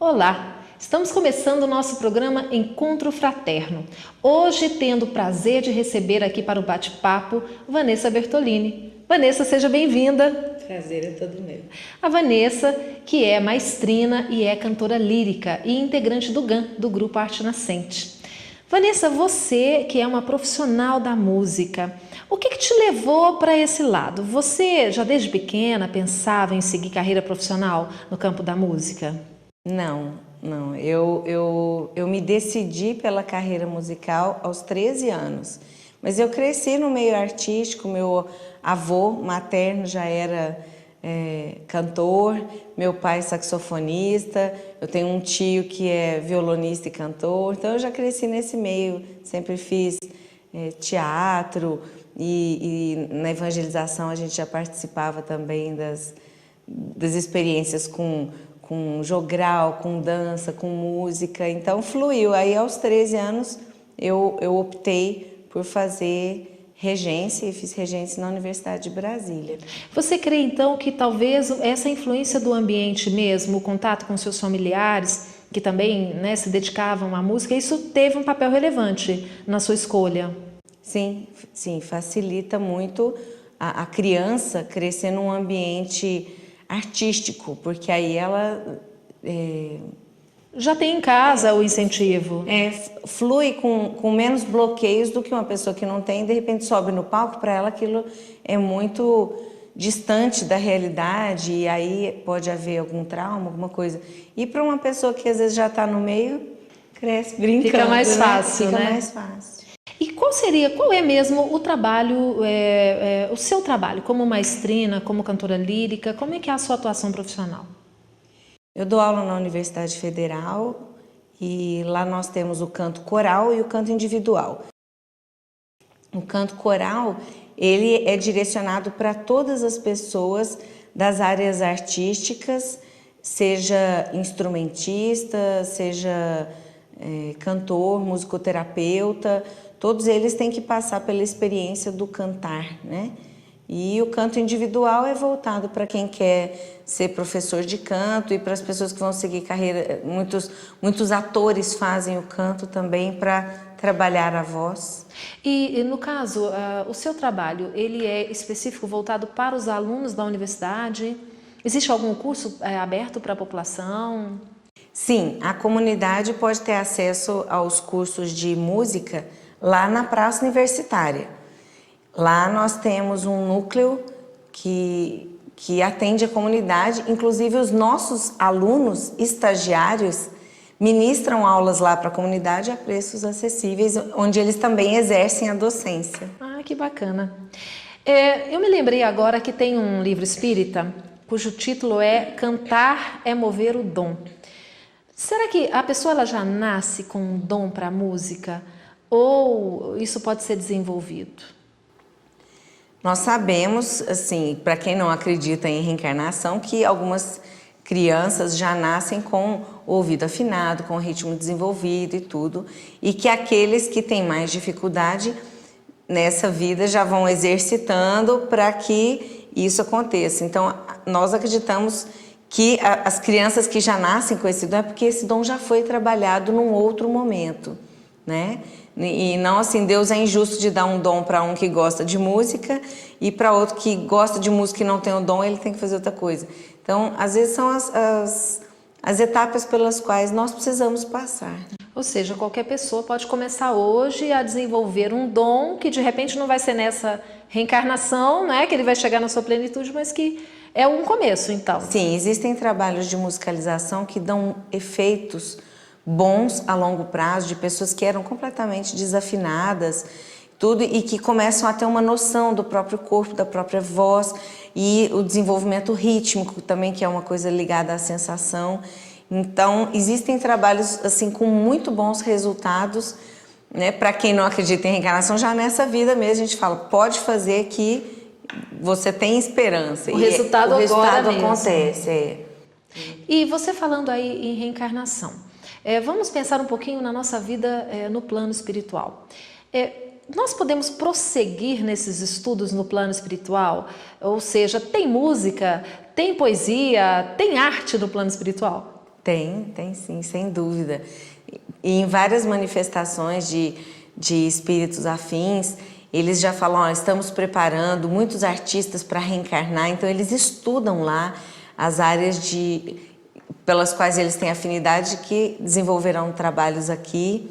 Olá, estamos começando o nosso programa Encontro Fraterno. Hoje tendo o prazer de receber aqui para o bate-papo Vanessa Bertolini. Vanessa, seja bem-vinda. Prazer é todo meu. A Vanessa, que é maestrina e é cantora lírica e integrante do GAN, do Grupo Arte Nascente. Vanessa, você que é uma profissional da música, o que te levou para esse lado? Você já desde pequena pensava em seguir carreira profissional no campo da música? Não. Eu me decidi pela carreira musical aos 13 anos. Mas eu cresci no meio artístico, meu avô materno já era cantor, meu pai saxofonista, eu tenho um tio que é violonista e cantor, então eu já cresci nesse meio, sempre fiz teatro e na evangelização a gente já participava também das experiências com jogral, com dança, com música, então fluiu. Aí aos 13 anos eu optei por fazer regência e fiz regência na Universidade de Brasília. Você crê então que talvez essa influência do ambiente mesmo, o contato com seus familiares, que também se dedicavam à música, isso teve um papel relevante na sua escolha? Sim, facilita muito a criança crescer num ambiente artístico, porque aí ela já tem em casa o incentivo. Flui com menos bloqueios do que uma pessoa que não tem, de repente sobe no palco, para ela aquilo é muito distante da realidade e aí pode haver algum trauma, alguma coisa. E para uma pessoa que às vezes já está no meio, cresce brincando. Fica mais fácil, Fica mais fácil. E qual é mesmo o trabalho, o seu trabalho como maestrina, como cantora lírica, como é que é a sua atuação profissional? Eu dou aula na Universidade Federal e lá nós temos o canto coral e o canto individual. O canto coral, ele é direcionado para todas as pessoas das áreas artísticas, seja instrumentista, seja cantor, musicoterapeuta, todos eles têm que passar pela experiência do cantar, né? E o canto individual é voltado para quem quer ser professor de canto e para as pessoas que vão seguir carreira. Muitos atores fazem o canto também para trabalhar a voz. E no caso, o seu trabalho, ele é específico voltado para os alunos da universidade? Existe algum curso aberto para a população? Sim, a comunidade pode ter acesso aos cursos de música lá na Praça Universitária. Lá nós temos um núcleo que atende a comunidade, inclusive os nossos alunos estagiários ministram aulas lá para a comunidade a preços acessíveis, onde eles também exercem a docência. Ah, que bacana. Eu me lembrei agora que tem um livro espírita, cujo título é Cantar é Mover o Dom. Será que a pessoa ela já nasce com um dom para a música ou isso pode ser desenvolvido? Nós sabemos, assim, para quem não acredita em reencarnação, que algumas crianças já nascem com o ouvido afinado, com o ritmo desenvolvido e tudo, e que aqueles que têm mais dificuldade nessa vida já vão exercitando para que isso aconteça. Então, nós acreditamos que as crianças que já nascem com esse dom é porque esse dom já foi trabalhado num outro momento, né? E não assim, Deus é injusto de dar um dom para um que gosta de música e para outro que gosta de música e não tem o dom, ele tem que fazer outra coisa. Então, às vezes são as etapas pelas quais nós precisamos passar. Ou seja, qualquer pessoa pode começar hoje a desenvolver um dom que de repente não vai ser nessa reencarnação, né, que ele vai chegar na sua plenitude, mas que é um começo, então. Sim, existem trabalhos de musicalização que dão efeitos bons a longo prazo de pessoas que eram completamente desafinadas tudo e que começam a ter uma noção do próprio corpo, da própria voz e o desenvolvimento rítmico também, que é uma coisa ligada à sensação. Então, existem trabalhos assim com muito bons resultados, né? Para quem não acredita em reencarnação, já nessa vida mesmo a gente fala, pode fazer que você tem esperança. O resultado acontece. E você falando aí em reencarnação, vamos pensar um pouquinho na nossa vida no plano espiritual. Nós podemos prosseguir nesses estudos no plano espiritual? Ou seja, tem música, tem poesia, tem arte no plano espiritual? Tem sim, sem dúvida. E em várias manifestações de espíritos afins, eles já falam, ó, estamos preparando muitos artistas para reencarnar, então eles estudam lá as áreas pelas quais eles têm afinidade, que desenvolverão trabalhos aqui,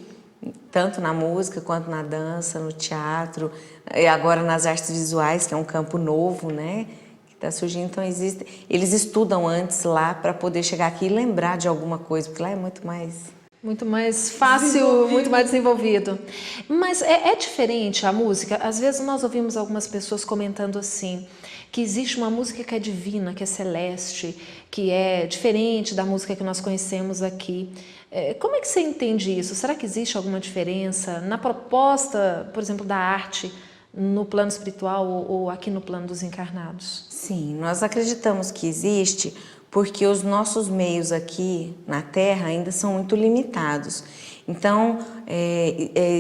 tanto na música quanto na dança, no teatro, e agora nas artes visuais, que é um campo novo, né, que está surgindo. Então eles estudam antes lá para poder chegar aqui e lembrar de alguma coisa, porque lá é muito mais fácil, muito mais desenvolvido. Mas é diferente a música? Às vezes nós ouvimos algumas pessoas comentando assim, que existe uma música que é divina, que é celeste, que é diferente da música que nós conhecemos aqui. Como é que você entende isso? Será que existe alguma diferença na proposta, por exemplo, da arte no plano espiritual ou aqui no plano dos encarnados? Sim, nós acreditamos que existe, porque os nossos meios aqui na Terra ainda são muito limitados. Então,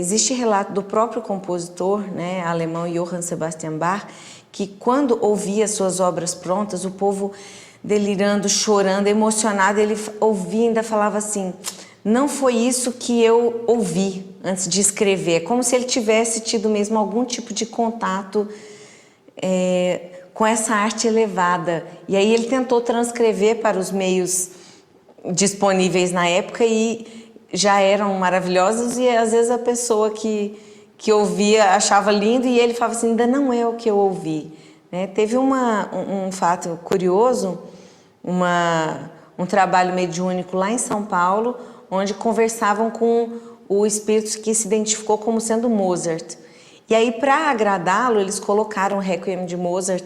existe relato do próprio compositor, né, alemão Johann Sebastian Bach, que quando ouvia suas obras prontas, o povo delirando, chorando, emocionado, ele ouvia e ainda falava assim, não foi isso que eu ouvi antes de escrever. É como se ele tivesse tido mesmo algum tipo de contato com essa arte elevada. E aí ele tentou transcrever para os meios disponíveis na época e já eram maravilhosos, e às vezes a pessoa que ouvia achava lindo e ele falava assim, ainda não é o que eu ouvi. Né? Teve um fato curioso, um trabalho mediúnico lá em São Paulo, onde conversavam com o espírito que se identificou como sendo Mozart. E aí, para agradá-lo, eles colocaram o Requiem de Mozart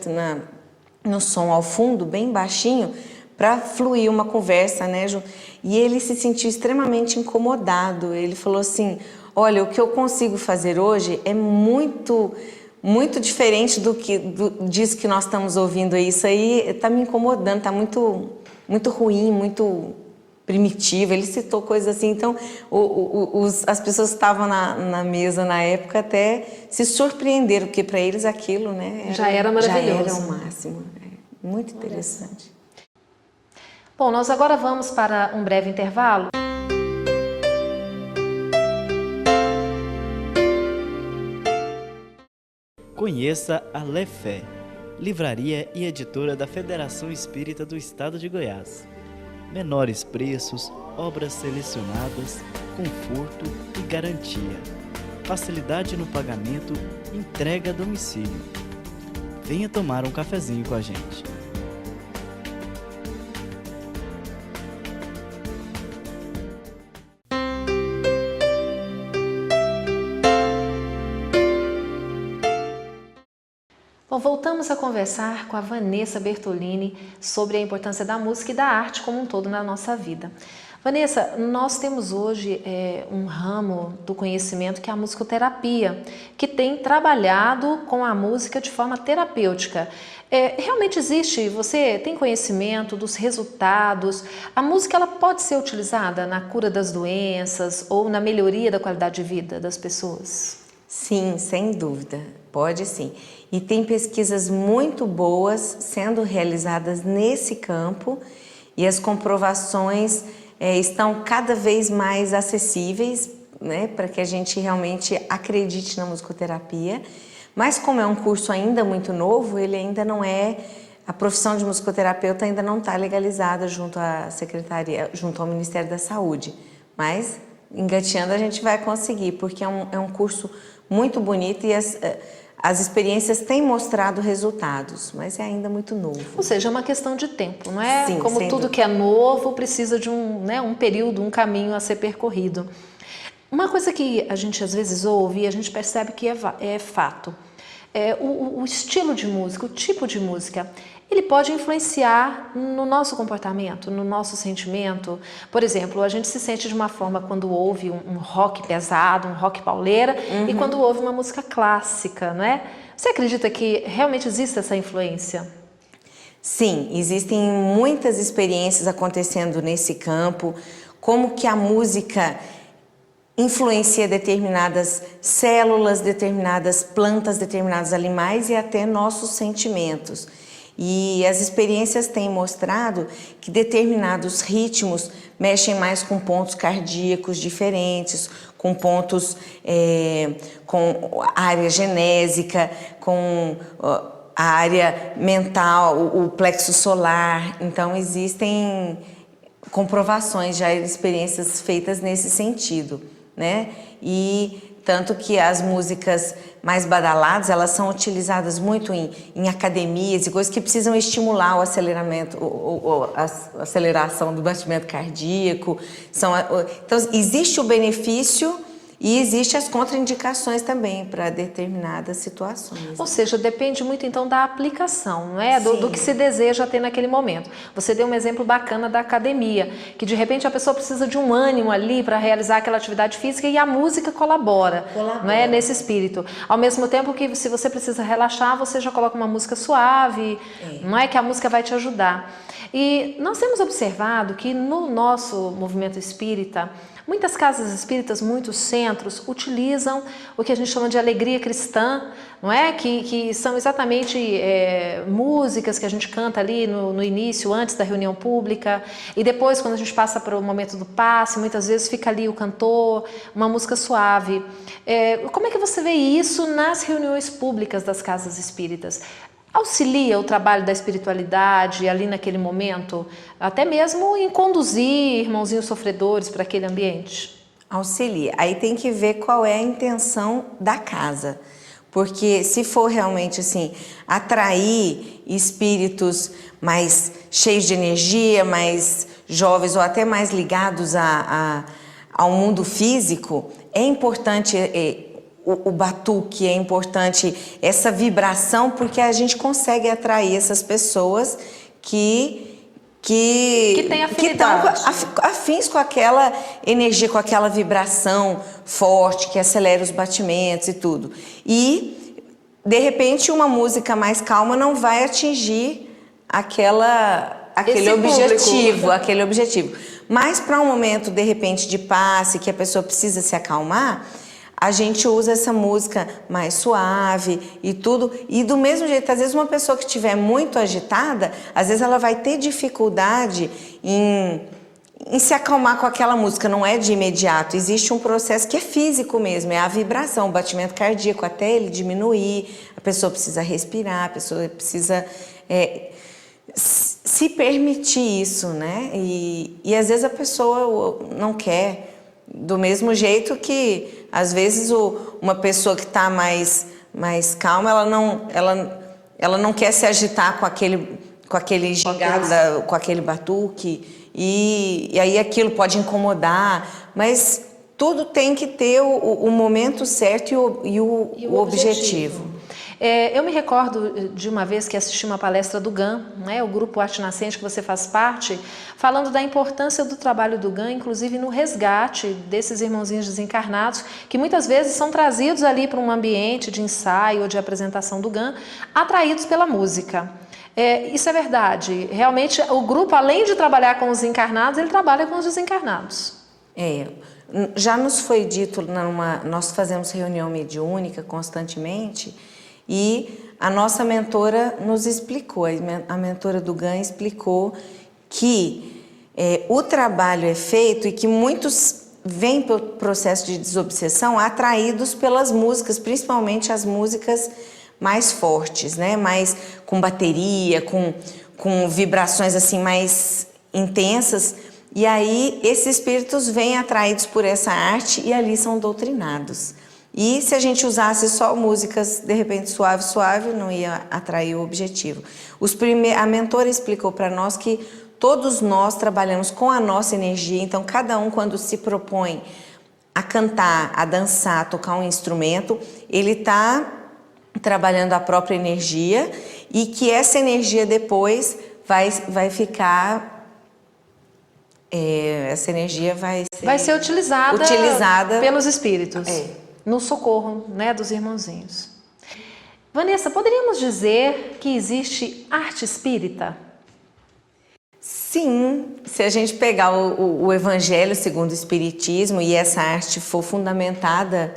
no som ao fundo, bem baixinho, para fluir uma conversa, né, Ju? E ele se sentiu extremamente incomodado. Ele falou assim, olha, o que eu consigo fazer hoje é muito diferente disso que nós estamos ouvindo aí. Isso aí está me incomodando, está muito ruim, muito primitivo. Ele citou coisas assim. Então, as pessoas que estavam na mesa na época até se surpreenderam, porque para eles aquilo, né, já era maravilhoso. Já era o máximo. Muito interessante. Bom, nós agora vamos para um breve intervalo. Conheça a Lefé, livraria e editora da Federação Espírita do Estado de Goiás. Menores preços, obras selecionadas, conforto e garantia. Facilidade no pagamento, entrega a domicílio. Venha tomar um cafezinho com a gente. Bom, voltamos a conversar com a Vanessa Bertolini sobre a importância da música e da arte como um todo na nossa vida. Vanessa, nós temos hoje um ramo do conhecimento que é a musicoterapia, que tem trabalhado com a música de forma terapêutica. Realmente existe? Você tem conhecimento dos resultados? A música ela pode ser utilizada na cura das doenças ou na melhoria da qualidade de vida das pessoas? Sim, sem dúvida, pode sim. E tem pesquisas muito boas sendo realizadas nesse campo e as comprovações estão cada vez mais acessíveis, né, para que a gente realmente acredite na musicoterapia. Mas como é um curso ainda muito novo, ele ainda não a profissão de musicoterapeuta ainda não está legalizada junto à secretaria, junto ao Ministério da Saúde. Mas engateando a gente vai conseguir, porque é um curso muito bonito e as experiências têm mostrado resultados, mas é ainda muito novo. Ou seja, é uma questão de tempo, não é? Sim, como tudo que é novo precisa de um período, um caminho a ser percorrido. Uma coisa que a gente às vezes ouve e a gente percebe que é fato. O estilo de música, o tipo de música, ele pode influenciar no nosso comportamento, no nosso sentimento. Por exemplo, a gente se sente de uma forma quando ouve um rock pesado, um rock pauleira, e quando ouve uma música clássica, não é? Você acredita que realmente existe essa influência? Sim, existem muitas experiências acontecendo nesse campo, como que a música influencia determinadas células, determinadas plantas, determinados animais e até nossos sentimentos. E as experiências têm mostrado que determinados ritmos mexem mais com pontos cardíacos diferentes, com pontos, com a área genésica, com a área mental, o plexo solar. Então existem comprovações, já experiências feitas nesse sentido, né? E tanto que as músicas mais badaladas, elas são utilizadas muito em academias e coisas que precisam estimular o aceleramento, a aceleração do batimento cardíaco. Então, existe o benefício e existem as contraindicações também para determinadas situações. Ou seja, depende muito então da aplicação, não é? Do que se deseja ter naquele momento. Você deu um exemplo bacana da academia, que de repente a pessoa precisa de um ânimo ali para realizar aquela atividade física e a música colabora. Não é? Nesse espírito. Ao mesmo tempo que se você precisa relaxar, você já coloca uma música suave, não é? Que a música vai te ajudar. E nós temos observado que no nosso movimento espírita, muitas casas espíritas, muitos centros utilizam o que a gente chama de alegria cristã, não é? Que são exatamente músicas que a gente canta ali no início, antes da reunião pública, e depois, quando a gente passa para o momento do passe, muitas vezes fica ali o cantor, uma música suave. Como é que você vê isso nas reuniões públicas das casas espíritas? Auxilia o trabalho da espiritualidade ali naquele momento, até mesmo em conduzir irmãozinhos sofredores para aquele ambiente? Auxilia. Aí tem que ver qual é a intenção da casa. Porque se for realmente assim, atrair espíritos mais cheios de energia, mais jovens ou até mais ligados ao mundo físico, é importante o batuque, é importante essa vibração, porque a gente consegue atrair essas pessoas que têm afinidade, estão afins com aquela energia, com aquela vibração forte, que acelera os batimentos e tudo. E, de repente, uma música mais calma não vai atingir aquele objetivo. Mas, para um momento, de repente, de passe, que a pessoa precisa se acalmar, a gente usa essa música mais suave e tudo. E do mesmo jeito, às vezes uma pessoa que estiver muito agitada, às vezes ela vai ter dificuldade em se acalmar com aquela música. Não é de imediato, existe um processo que é físico mesmo, é a vibração, o batimento cardíaco, até ele diminuir, a pessoa precisa respirar, a pessoa precisa se permitir isso, né? E às vezes a pessoa não quer. Do mesmo jeito que, às vezes, uma pessoa que está mais calma, ela não quer se agitar com aquele gingado, com aquele batuque, e aí aquilo pode incomodar, mas tudo tem que ter o momento certo e o objetivo. Eu me recordo de uma vez que assisti uma palestra do GAN, né, o Grupo Arte Nascente que você faz parte, falando da importância do trabalho do GAN, inclusive no resgate desses irmãozinhos desencarnados, que muitas vezes são trazidos ali para um ambiente de ensaio ou de apresentação do GAN, atraídos pela música. Isso é verdade. Realmente, o grupo, além de trabalhar com os encarnados, ele trabalha com os desencarnados. Já nos foi dito, nós fazemos reunião mediúnica constantemente, e a nossa mentora nos explicou, a mentora do GAN explicou que o trabalho é feito e que muitos vêm pelo processo de desobsessão atraídos pelas músicas, principalmente as músicas mais fortes, né? Mais com bateria, com vibrações assim mais intensas. E aí esses espíritos vêm atraídos por essa arte e ali são doutrinados. E se a gente usasse só músicas, de repente, suave, não ia atrair o objetivo. A mentora explicou para nós que todos nós trabalhamos com a nossa energia, então cada um, quando se propõe a cantar, a dançar, a tocar um instrumento, ele está trabalhando a própria energia e que essa energia depois vai ficar... essa energia vai ser utilizada pelos espíritos. No socorro, né, dos irmãozinhos. Vanessa, poderíamos dizer que existe arte espírita? Sim, se a gente pegar o Evangelho segundo o Espiritismo e essa arte for fundamentada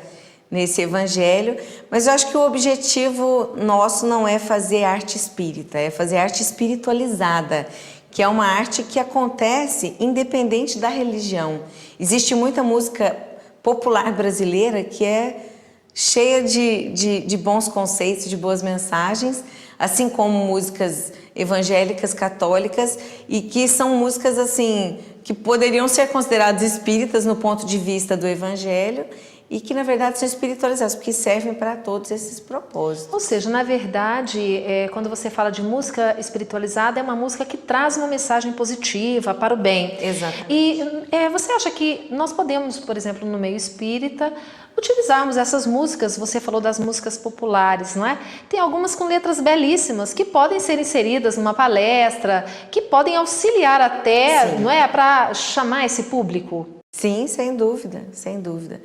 nesse evangelho, mas eu acho que o objetivo nosso não é fazer arte espírita, é fazer arte espiritualizada, que é uma arte que acontece independente da religião. Existe muita música popular brasileira que é cheia de bons conceitos, de boas mensagens, assim como músicas evangélicas, católicas, e que são músicas assim que poderiam ser consideradas espíritas no ponto de vista do evangelho, e que, na verdade, são espiritualizados, porque servem para todos esses propósitos. Ou seja, na verdade, quando você fala de música espiritualizada, é uma música que traz uma mensagem positiva, para o bem. Exatamente. E você acha que nós podemos, por exemplo, no meio espírita, utilizarmos essas músicas? Você falou das músicas populares, não é? Tem algumas com letras belíssimas que podem ser inseridas numa palestra, que podem auxiliar até, Sim. não é, para chamar esse público? Sim, sem dúvida, sem dúvida.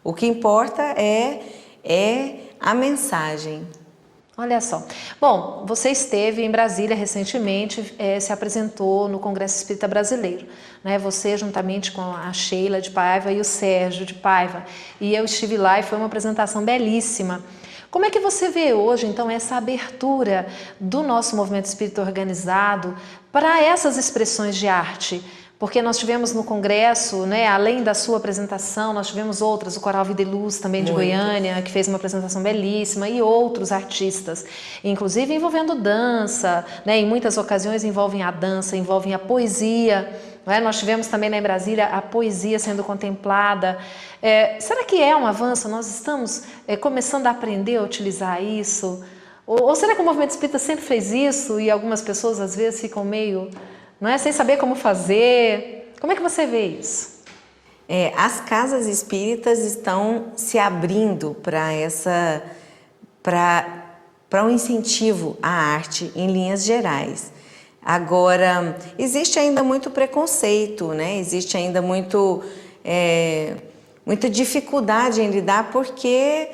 O que importa é a mensagem. Olha só. Bom, você esteve em Brasília recentemente, se apresentou no Congresso Espírita Brasileiro, né? Você juntamente com a Sheila de Paiva e o Sérgio de Paiva. E eu estive lá e foi uma apresentação belíssima. Como é que você vê hoje, então, essa abertura do nosso movimento espírita organizado para essas expressões de arte? Porque nós tivemos no Congresso, né, além da sua apresentação, nós tivemos outras, o Coral Vida e Luz também de Goiânia, que fez uma apresentação belíssima, e outros artistas, inclusive envolvendo dança, né, em muitas ocasiões envolvem a dança, envolvem a poesia, né? Nós tivemos também lá em Brasília a poesia sendo contemplada. Será que é um avanço? Nós estamos começando a aprender a utilizar isso? Ou será que o movimento espírita sempre fez isso e algumas pessoas às vezes ficam meio... não é? Sem saber como fazer. Como é que você vê isso? As casas espíritas estão se abrindo para um incentivo à arte em linhas gerais. Agora, existe ainda muito preconceito, né? Existe ainda muita dificuldade em lidar, porque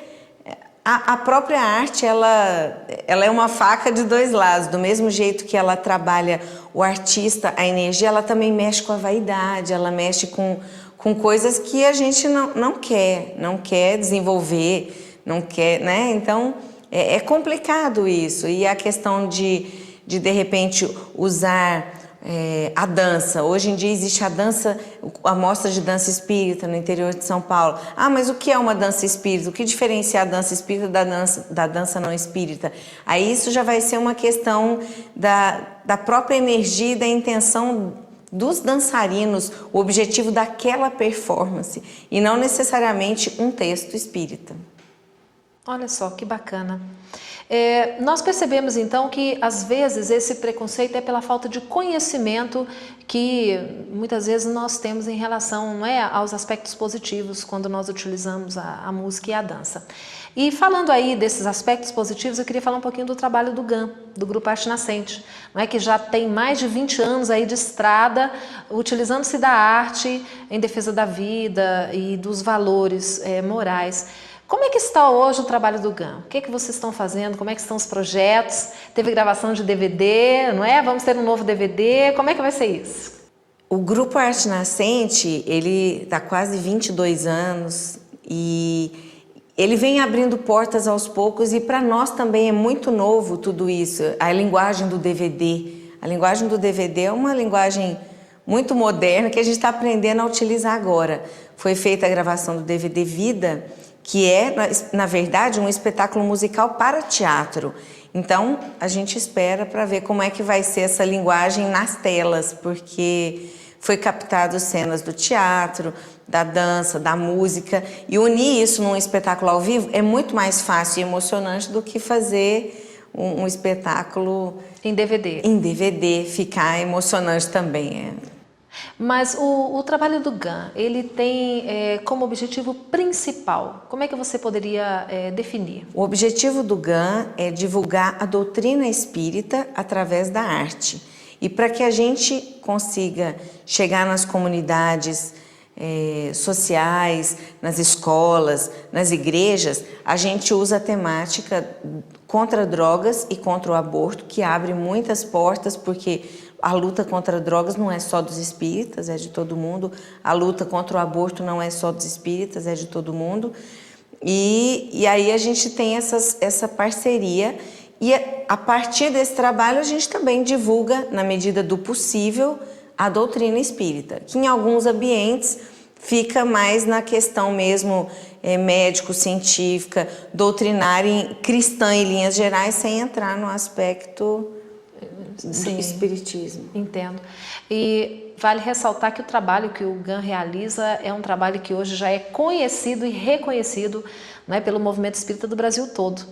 a própria arte, ela é uma faca de dois lados. Do mesmo jeito que ela trabalha o artista, a energia, ela também mexe com a vaidade, ela mexe com coisas que a gente não quer desenvolver, não quer, né? Então, é complicado isso. E a questão de repente, usar a dança. Hoje em dia existe a dança, a mostra de dança espírita no interior de São Paulo. Ah, mas o que é uma dança espírita? O que diferencia a dança espírita da dança não espírita? Aí isso já vai ser uma questão da própria energia e da intenção dos dançarinos, o objetivo daquela performance, e não necessariamente um texto espírita. Olha só, que bacana. Nós percebemos então que às vezes esse preconceito é pela falta de conhecimento que muitas vezes nós temos em relação, não é, aos aspectos positivos quando nós utilizamos a música e a dança. E falando aí desses aspectos positivos, eu queria falar um pouquinho do trabalho do GAM, do Grupo Arte Nascente, não é, que já tem mais de 20 anos aí de estrada, utilizando-se da arte em defesa da vida e dos valores morais. Como é que está hoje o trabalho do GAM? O que é que vocês estão fazendo? Como é que estão os projetos? Teve gravação de DVD, não é? Vamos ter um novo DVD. Como é que vai ser isso? O Grupo Arte Nascente, ele está quase 22 anos e ele vem abrindo portas aos poucos, e para nós também é muito novo tudo isso. A linguagem do DVD. A linguagem do DVD é uma linguagem muito moderna que a gente está aprendendo a utilizar agora. Foi feita a gravação do DVD Vida, que é, na verdade, um espetáculo musical para teatro. Então, a gente espera para ver como é que vai ser essa linguagem nas telas, porque foi captado cenas do teatro, da dança, da música, e unir isso num espetáculo ao vivo é muito mais fácil e emocionante do que fazer um espetáculo em DVD. Em DVD, ficar emocionante também. Mas o trabalho do GAM, ele tem como objetivo principal, como é que você poderia definir? O objetivo do GAM é divulgar a doutrina espírita através da arte. E para que a gente consiga chegar nas comunidades sociais, nas escolas, nas igrejas, a gente usa a temática contra drogas e contra o aborto, que abre muitas portas, porque a luta contra drogas não é só dos espíritas, é de todo mundo. A luta contra o aborto não é só dos espíritas, é de todo mundo. E aí a gente tem essa parceria e a partir desse trabalho a gente também divulga, na medida do possível, a doutrina espírita, que em alguns ambientes fica mais na questão mesmo médico-científica, doutrinária, cristã em linhas gerais, sem entrar no aspecto do espiritismo. Entendo. E vale ressaltar que o trabalho que o GAN realiza é um trabalho que hoje já é conhecido e reconhecido, né, pelo movimento espírita do Brasil todo.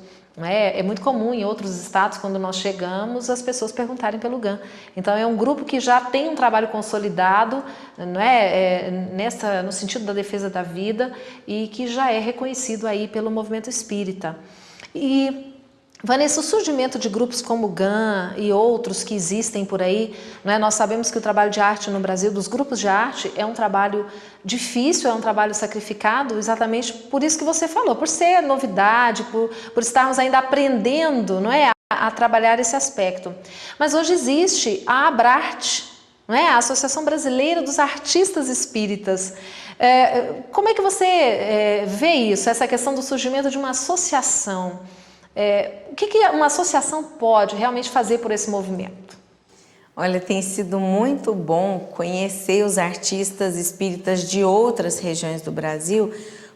É muito comum em outros estados, quando nós chegamos, as pessoas perguntarem pelo GAN. Então é um grupo que já tem um trabalho consolidado, não é, no sentido da defesa da vida, e que já é reconhecido aí pelo movimento espírita. E Vanessa, o surgimento de grupos como o GAN e outros que existem por aí, não é? Nós sabemos que o trabalho de arte no Brasil, dos grupos de arte, é um trabalho difícil, é um trabalho sacrificado, exatamente por isso que você falou, por ser novidade, por estarmos ainda aprendendo, não é, a trabalhar esse aspecto. Mas hoje existe a ABRARTE, não é? A Associação Brasileira dos Artistas Espíritas. Como é que você vê isso, essa questão do surgimento de uma associação? O que uma associação pode realmente fazer por esse movimento? Olha, tem sido muito bom conhecer os artistas espíritas de outras regiões do Brasil,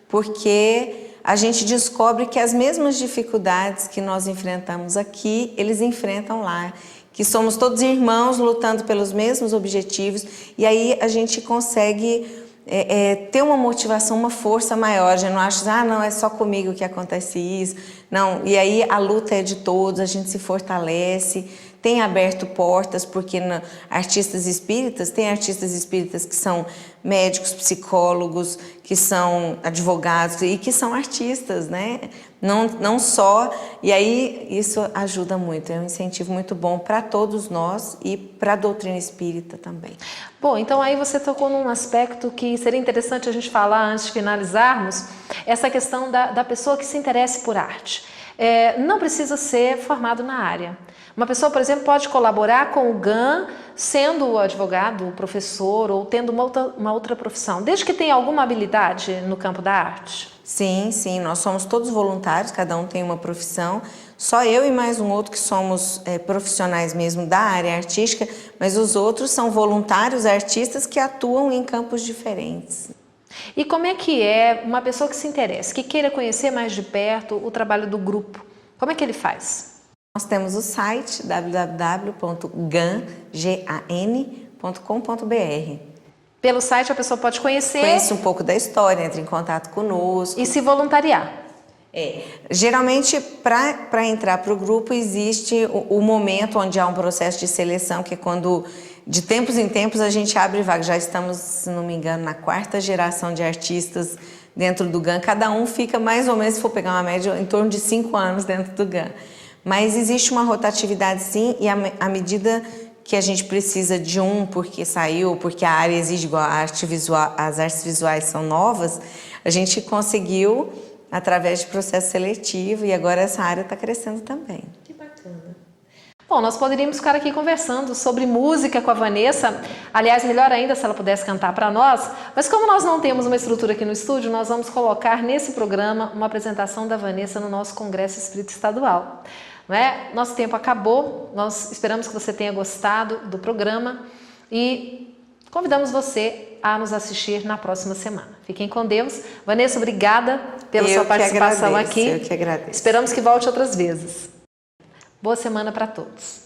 porque a gente descobre que as mesmas dificuldades que nós enfrentamos aqui, eles enfrentam lá, que somos todos irmãos lutando pelos mesmos objetivos, e aí a gente consegue ter uma motivação, uma força maior. A gente não acha, não, é só comigo que acontece isso. Não, e aí a luta é de todos, a gente se fortalece, tem aberto portas, porque artistas espíritas, tem artistas espíritas que são médicos, psicólogos, que são advogados e que são artistas, né? Não só, e aí isso ajuda muito, é um incentivo muito bom para todos nós e para a doutrina espírita também. Bom, então aí você tocou num aspecto que seria interessante a gente falar antes de finalizarmos, essa questão da pessoa que se interesse por arte. Não precisa ser formado na área. Uma pessoa, por exemplo, pode colaborar com o GAN sendo advogado, professor ou tendo uma outra profissão, desde que tenha alguma habilidade no campo da arte. Sim, nós somos todos voluntários, cada um tem uma profissão, só eu e mais um outro que somos profissionais mesmo da área artística, mas os outros são voluntários artistas que atuam em campos diferentes. E como é que uma pessoa que se interessa, que queira conhecer mais de perto o trabalho do grupo, como é que ele faz? Nós temos o site www.gan.com.br. Pelo site a pessoa pode conhecer... Conhece um pouco da história, entra em contato conosco. E se voluntariar. Geralmente, para entrar para o grupo, existe o momento onde há um processo de seleção, que é quando, de tempos em tempos, a gente abre vaga. Já estamos, se não me engano, na 4ª geração de artistas dentro do GAN. Cada um fica mais ou menos, se for pegar uma média, em torno de 5 anos dentro do GAN. Mas existe uma rotatividade, sim, e à medida que a gente precisa de porque saiu, porque a área exige igual a arte visual, as artes visuais são novas, a gente conseguiu através de processo seletivo, e agora essa área está crescendo também. Que bacana. Bom, nós poderíamos ficar aqui conversando sobre música com a Vanessa, aliás, melhor ainda se ela pudesse cantar para nós, mas como nós não temos uma estrutura aqui no estúdio, nós vamos colocar nesse programa uma apresentação da Vanessa no nosso Congresso Espírita Estadual. Não é? Nosso tempo acabou, nós esperamos que você tenha gostado do programa e convidamos você a nos assistir na próxima semana. Fiquem com Deus. Vanessa, obrigada pela sua participação aqui. Eu que agradeço. Esperamos que volte outras vezes. Boa semana para todos.